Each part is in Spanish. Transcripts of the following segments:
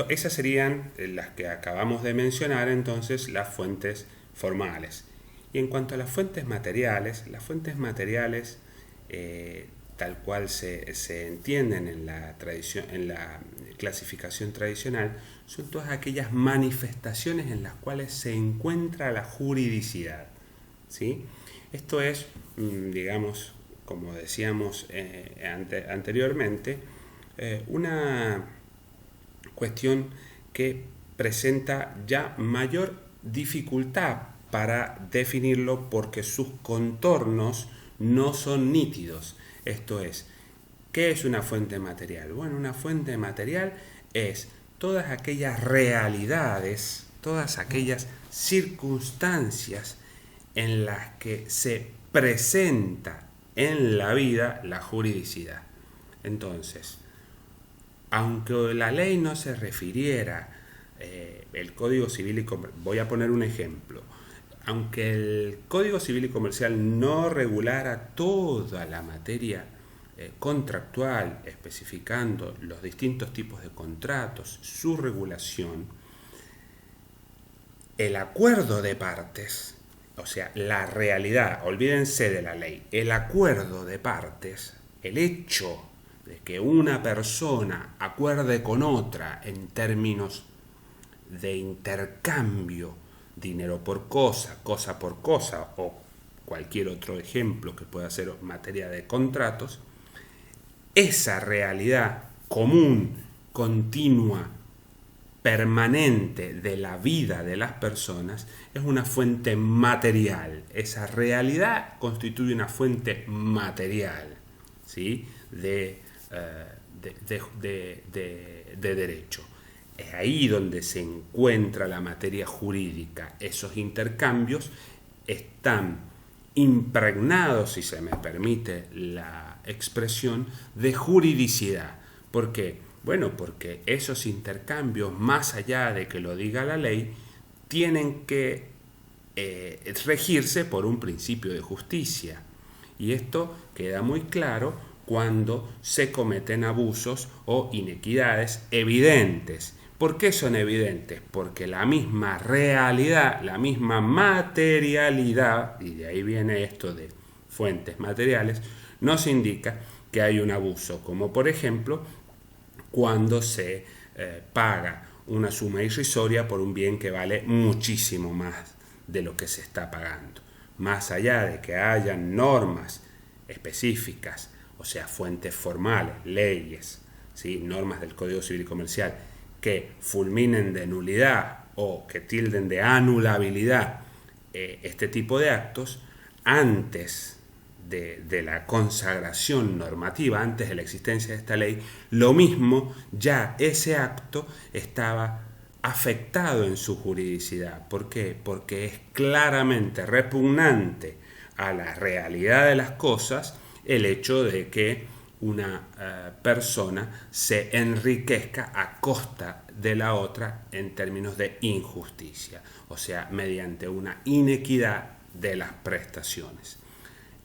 Esas serían las que acabamos de mencionar, entonces, las fuentes formales. Y en cuanto a las fuentes materiales, tal cual se entienden en la tradición, en la clasificación tradicional, son todas aquellas manifestaciones en las cuales se encuentra la juridicidad. ¿Sí? Esto es, digamos, como decíamos anteriormente, una cuestión que presenta ya mayor dificultad para definirlo porque sus contornos no son nítidos. Esto es, ¿qué es una fuente material? Bueno, una fuente material es todas aquellas realidades, todas aquellas circunstancias en las que se presenta en la vida la juridicidad. Entonces, aunque la ley no se refiriera, el Código Civil y Comercial, voy a poner un ejemplo, aunque el Código Civil y Comercial no regulara toda la materia contractual, especificando los distintos tipos de contratos, su regulación, el acuerdo de partes, o sea, la realidad, olvídense de la ley, el acuerdo de partes, el hecho de que una persona acuerde con otra en términos de intercambio, dinero por cosa por cosa, o cualquier otro ejemplo que pueda ser materia de contratos, esa realidad común, continua, permanente de la vida de las personas es una fuente material. Esa realidad constituye una fuente material, ¿sí? de derecho. Es ahí donde se encuentra la materia jurídica. Esos intercambios están impregnados, si se me permite la expresión, de juridicidad. ¿Por qué? Bueno, porque esos intercambios, más allá de que lo diga la ley, tienen que regirse por un principio de justicia. Y esto queda muy claro cuando se cometen abusos o inequidades evidentes. ¿Por qué son evidentes? Porque la misma realidad, la misma materialidad, y de ahí viene esto de fuentes materiales, nos indica que hay un abuso, como por ejemplo cuando se paga una suma irrisoria por un bien que vale muchísimo más de lo que se está pagando. Más allá de que haya normas específicas, o sea, fuentes formales, leyes, ¿sí? Normas del Código Civil y Comercial, que fulminen de nulidad o que tilden de anulabilidad este tipo de actos, antes de la consagración normativa, antes de la existencia de esta ley, lo mismo, ya ese acto estaba afectado en su juridicidad. ¿Por qué? Porque es claramente repugnante a la realidad de las cosas el hecho de que una persona se enriquezca a costa de la otra en términos de injusticia, o sea, mediante una inequidad de las prestaciones.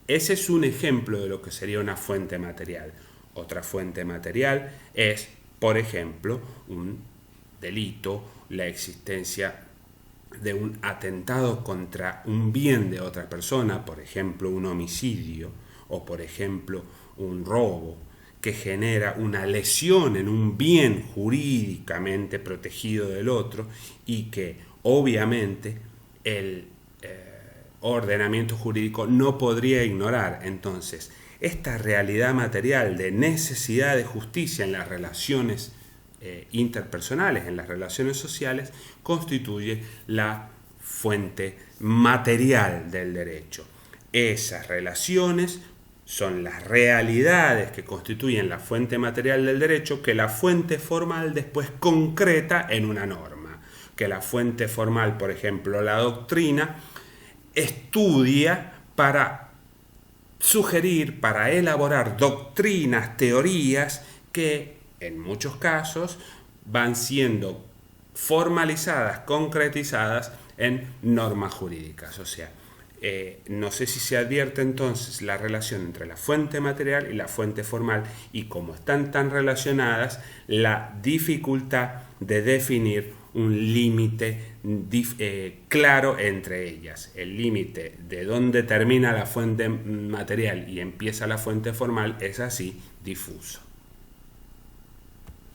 Ese es un ejemplo de lo que sería una fuente material. Otra fuente material es, por ejemplo, un delito, la existencia de un atentado contra un bien de otra persona, por ejemplo, un homicidio o por ejemplo, un robo que genera una lesión en un bien jurídicamente protegido del otro y que obviamente el ordenamiento jurídico no podría ignorar. Entonces, esta realidad material de necesidad de justicia en las relaciones interpersonales, en las relaciones sociales, constituye la fuente material del derecho. Esas relaciones son las realidades que constituyen la fuente material del derecho que la fuente formal después concreta en una norma. Que la fuente formal, por ejemplo, la doctrina, estudia para sugerir, para elaborar doctrinas, teorías que en muchos casos van siendo formalizadas, concretizadas en normas jurídicas. O sea, No sé si se advierte entonces la relación entre la fuente material y la fuente formal, y como están tan relacionadas, la dificultad de definir un límite claro entre ellas. El límite de dónde termina la fuente material y empieza la fuente formal es así difuso.